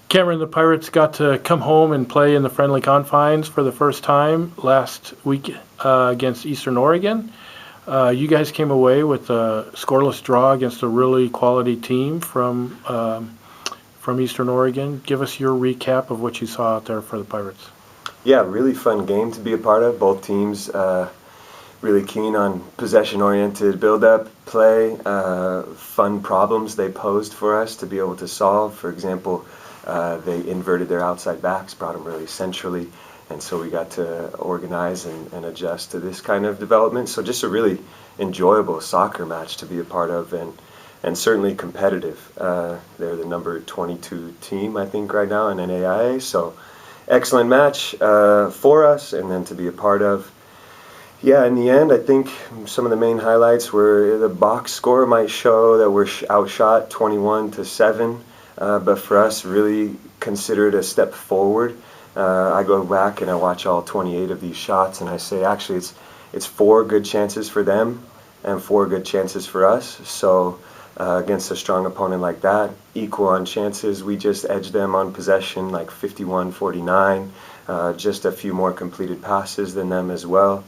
Cameron, the Pirates got to come home and play in the friendly confines for the first time last week against Eastern Oregon. You guys came away with a scoreless draw against a really quality team from Eastern Oregon. Give us your recap of what you saw out there for the Pirates. Yeah, really fun game to be a part of. Both teams really keen on possession-oriented build-up play, fun problems they posed for us to be able to solve. For example, they inverted their outside backs, brought them really centrally, and so we got to organize and adjust to this kind of development. So just a really enjoyable soccer match to be a part of, and certainly competitive. They're the number 22 team, I think, right now in NAIA, so excellent match for us, and then to be a part of. Yeah, in the end, I think some of the main highlights were the box score might show that we're outshot 21-7, but for us, really considered a step forward. I go back and I watch all 28 of these shots, and I say actually it's 4 good chances for them and 4 good chances for us. So against a strong opponent like that, equal on chances, we just edged them on possession, like 51-49, just a few more completed passes than them as well.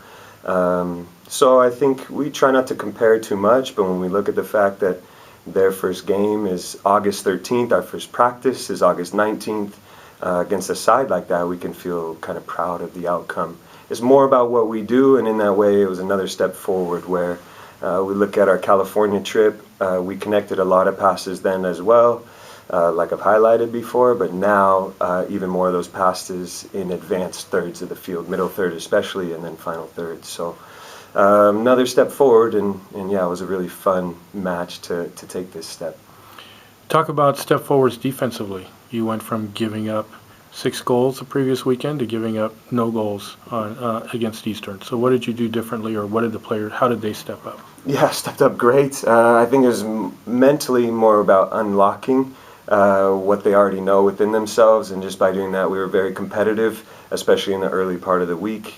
So I think we try not to compare too much, but when we look at the fact that their first game is August 13th, our first practice is August 19th, against a side like that, we can feel kind of proud of the outcome. It's more about what we do, and in that way it was another step forward where we look at our California trip. We connected a lot of passes then as well, like I've highlighted before, but now even more of those passes in advanced thirds of the field, middle third especially, and then final third. So another step forward, and yeah, it was a really fun match to take this step. Talk about step forwards defensively. You went from giving up 6 goals the previous weekend to giving up no goals against Eastern. So what did you do differently, or what did the players, how did they step up? Yeah, stepped up great. I think it was mentally more about unlocking what they already know within themselves, and just by doing that we were very competitive, especially in the early part of the week,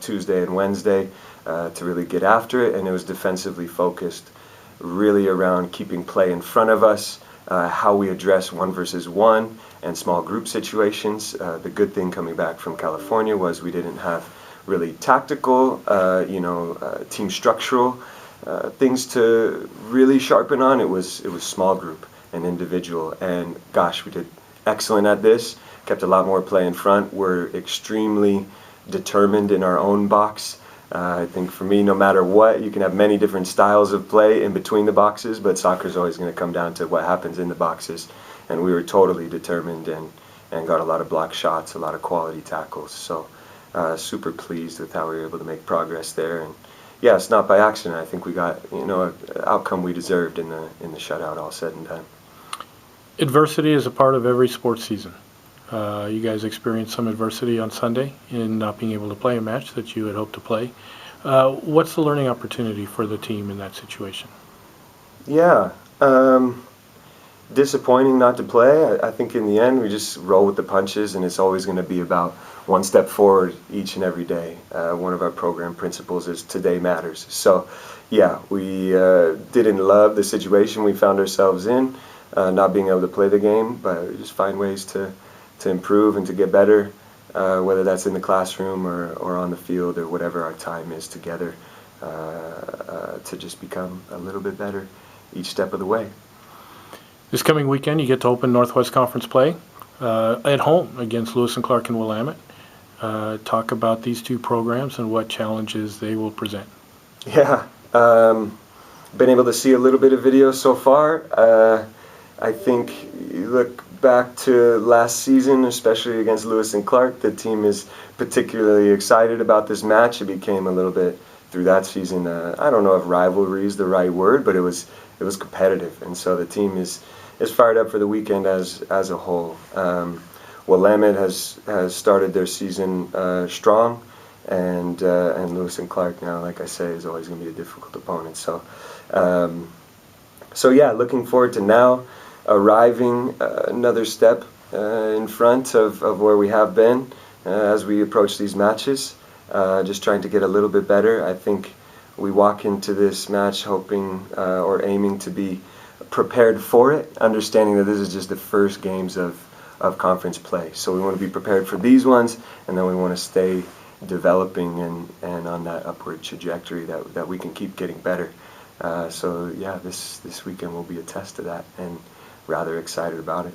Tuesday and Wednesday, to really get after it. And it was defensively focused, really around keeping play in front of us, how we address 1 versus 1 and small group situations. The good thing coming back from California was we didn't have really tactical, team structural things to really sharpen on. It was small group and individual, and gosh, we did excellent at this. Kept a lot more play in front. We're extremely determined in our own box. I think for me, no matter what, you can have many different styles of play in between the boxes, but soccer is always going to come down to what happens in the boxes. And we were totally determined and got a lot of block shots, a lot of quality tackles. So super pleased with how we were able to make progress there. And yeah, it's not by accident. I think we got an outcome we deserved in the shutout, all said and done. Adversity is a part of every sports season. You guys experienced some adversity on Sunday in not being able to play a match that you had hoped to play. What's the learning opportunity for the team in that situation? Yeah, disappointing not to play. I think in the end we just roll with the punches, and it's always going to be about 1 step forward each and every day. One of our program principles is today matters. So yeah, we didn't love the situation we found ourselves in, not being able to play the game, but we just find ways to improve and to get better, whether that's in the classroom or on the field or whatever our time is together, to just become a little bit better each step of the way. This coming weekend, you get to open Northwest Conference play at home against Lewis and Clark and Willamette. Talk about these 2 programs and what challenges they will present. Yeah, been able to see a little bit of video so far. I think you look back to last season, especially against Lewis and Clark, the team is particularly excited about this match. It became a little bit through that season, I don't know if rivalry is the right word, but it was competitive, and so the team is fired up for the weekend as a whole. Willamette has started their season strong, and Lewis and Clark now, like I say, is always going to be a difficult opponent. So yeah, looking forward to now arriving another step in front of where we have been as we approach these matches, just trying to get a little bit better. I think we walk into this match hoping or aiming to be prepared for it, understanding that this is just the first games of of conference play. So we want to be prepared for these ones, and then we want to stay developing and on that upward trajectory that we can keep getting better. So yeah, this weekend will be a test of that, and rather excited about it.